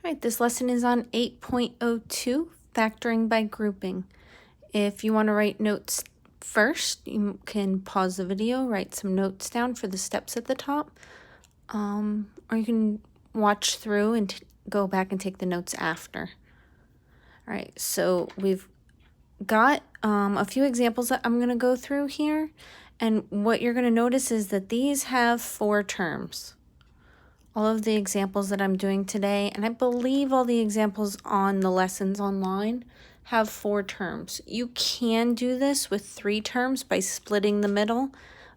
All right, this lesson is on 8.02, factoring by grouping. If you want to write notes first, you can pause the video, write some notes down for the steps at the top, or you can watch through and go back and take the notes after. All right, so we've got a few examples that I'm going to go through here, and what you're going to notice is that these have 4 terms. All of the examples that I'm doing today, and I believe all the examples on the lessons online, have 4 terms. You can do this with 3 terms by splitting the middle,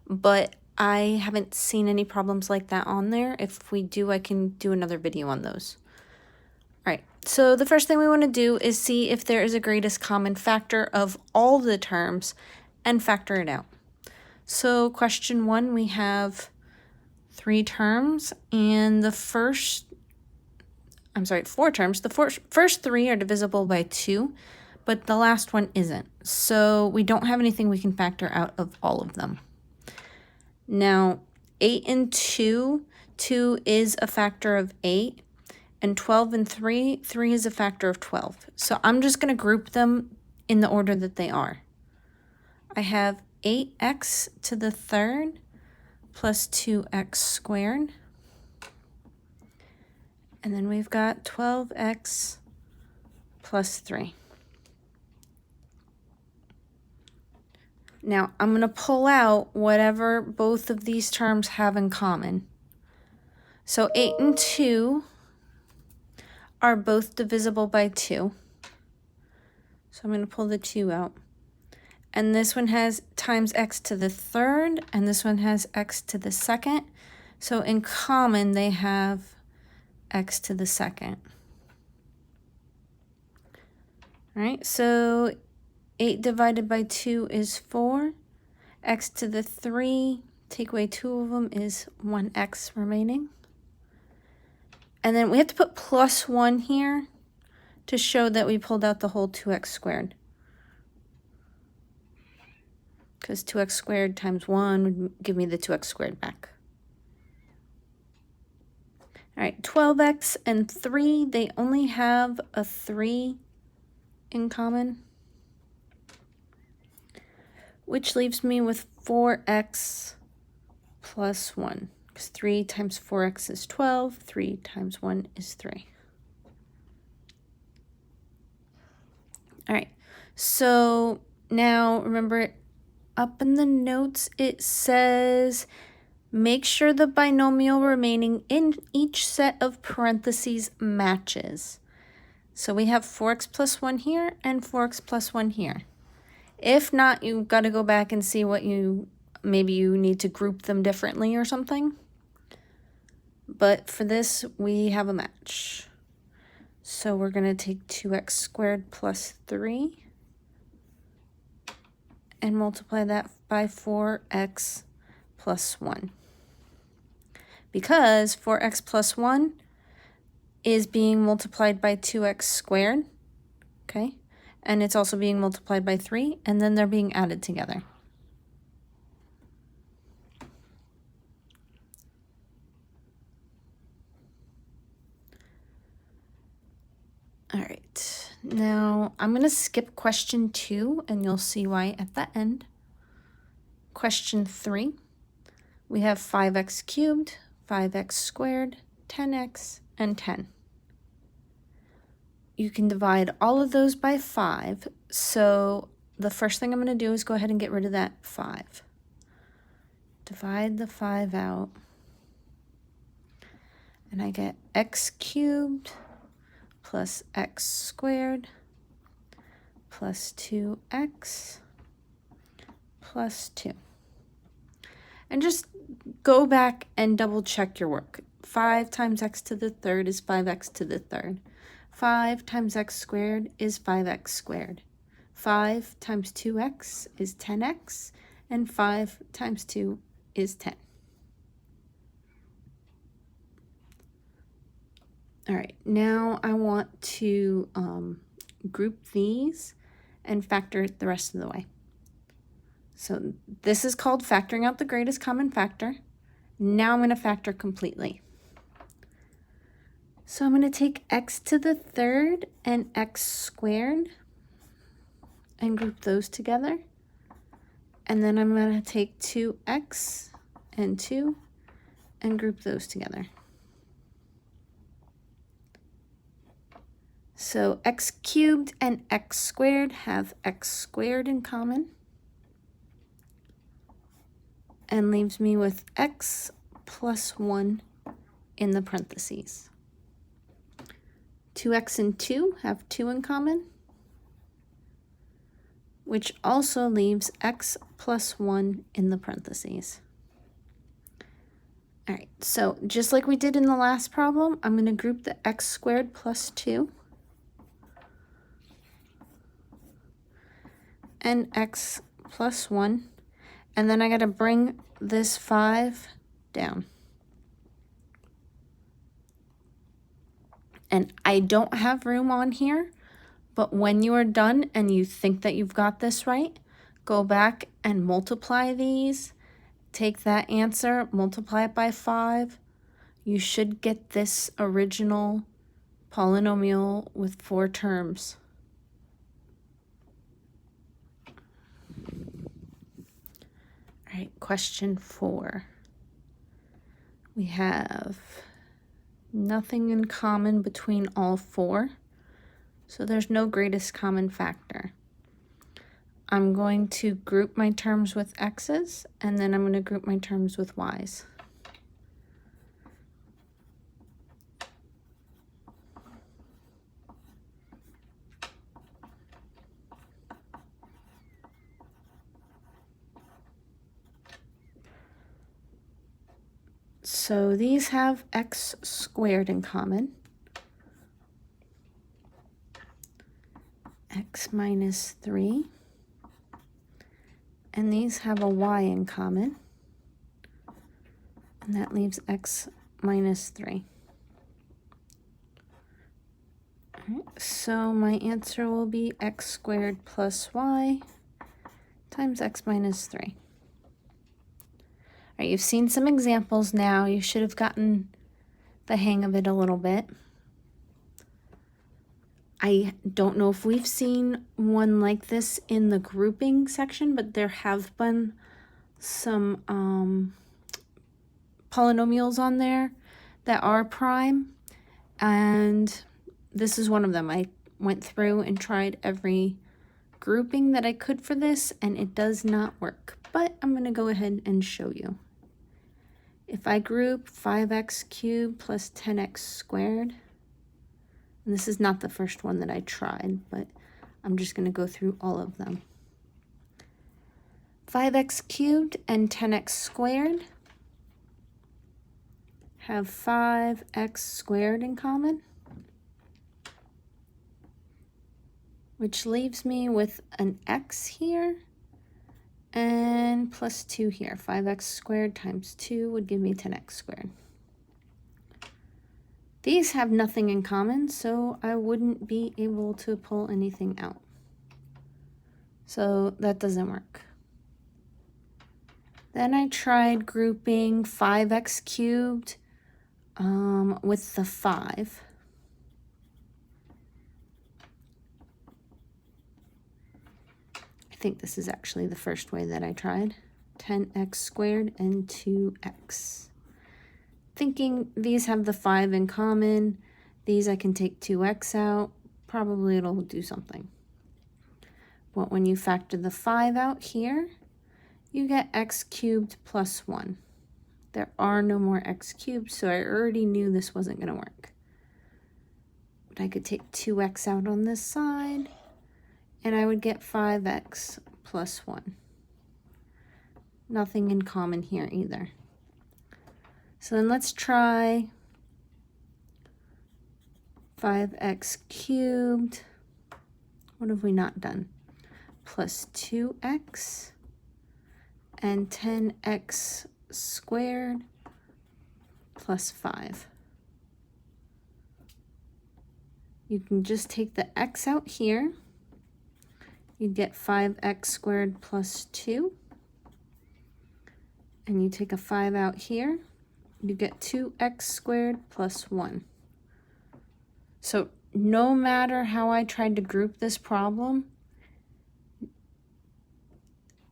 but I haven't seen any problems like that on there. If we do, I can do another video on those. All right, so the first thing we want to do is see if there is a greatest common factor of all the terms and factor it out. So question 1, we have 3 terms, and the four terms. The first 3 are divisible by 2, but the last one isn't. So we don't have anything we can factor out of all of them. Now, 8 and 2, 2 is a factor of 8, and 12 and 3, 3 is a factor of 12. So I'm just going to group them in the order that they are. I have 8x to the third plus 2x squared. And then we've got 12x plus 3. Now, I'm going to pull out whatever both of these terms have in common. So 8 and 2 are both divisible by 2. So I'm going to pull the 2 out. And this one has times x to the third, and this one has x to the second. So in common, they have x to the second. All right, so 8 divided by 2 is 4. X to the 3, take away 2 of them, is 1x remaining. And then we have to put plus 1 here to show that we pulled out the whole 2x squared. Because 2x squared times 1 would give me the 2x squared back. All right, 12x and 3, they only have a 3 in common, which leaves me with 4x plus 1. Because 3 times 4x is 12, 3 times 1 is 3. All right, so now remember, up in the notes it says make sure the binomial remaining in each set of parentheses matches. So we have 4x plus 1 here and 4x plus 1 here. If not, you've got to go back and see what maybe you need to group them differently or something. But for this, we have a match. So we're going to take 2x squared plus 3 and multiply that by 4x plus 1. Because 4x plus 1 is being multiplied by 2x squared, okay? And it's also being multiplied by 3, and then they're being added together. All right, now I'm going to skip question 2, and you'll see why at the end. Question 3, we have 5x cubed, 5x squared, 10x, and 10. You can divide all of those by 5, so the first thing I'm going to do is go ahead and get rid of that 5. Divide the 5 out, and I get x cubed plus x squared plus 2x plus 2. And just go back and double check your work. 5 times x to the third is 5x to the third. 5 times x squared is 5x squared. 5 times 2x is 10x, and 5 times 2 is 10. All right, now I want to group these and factor it the rest of the way. So this is called factoring out the greatest common factor. Now I'm going to factor completely. So I'm going to take x to the third and x squared and group those together. And then I'm going to take 2x and 2 and group those together. So x cubed and x squared have x squared in common, and leaves me with x plus 1 in the parentheses. 2x and 2 have 2 in common, which also leaves x plus 1 in the parentheses. All right, so just like we did in the last problem, I'm going to group the x squared plus 2 and x plus 1, and then I got to bring this 5 down. And I don't have room on here, but when you are done and you think that you've got this right, go back and multiply these. Take that answer, multiply it by 5. You should get this original polynomial with 4 terms. All right, question 4. We have nothing in common between all 4, so there's no greatest common factor. I'm going to group my terms with x's, and then I'm going to group my terms with y's. So these have x squared in common. X minus 3. And these have a y in common. And that leaves x minus 3. All right, so my answer will be x squared plus y times x minus 3. All right, you've seen some examples now. You should have gotten the hang of it a little bit. I don't know if we've seen one like this in the grouping section, but there have been some polynomials on there that are prime, and this is one of them. I went through and tried every grouping that I could for this, and it does not work, but I'm going to go ahead and show you. If I group 5x cubed plus 10x squared, and this is not the first one that I tried, but I'm just going to go through all of them. 5x cubed and 10x squared have 5x squared in common, which leaves me with an x here and plus 2 here. 5x squared times 2 would give me 10x squared. These have nothing in common, so I wouldn't be able to pull anything out. So that doesn't work. Then I tried grouping 5x cubed with the 5. I think this is actually the first way that I tried. 10x squared and 2x. Thinking these have the 5 in common. These I can take 2x out. Probably it'll do something. But when you factor the 5 out here, you get x cubed plus 1. There are no more x cubed, so I already knew this wasn't going to work. But I could take 2x out on this side, and I would get 5x plus 1. Nothing in common here either. So then let's try 5x cubed. What have we not done? Plus 2x and 10x squared plus 5. You can just take the x out here. You get 5x squared plus 2. And you take a 5 out here. You get 2x squared plus 1. So no matter how I tried to group this problem,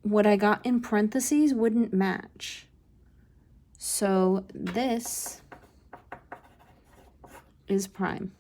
what I got in parentheses wouldn't match. So this is prime.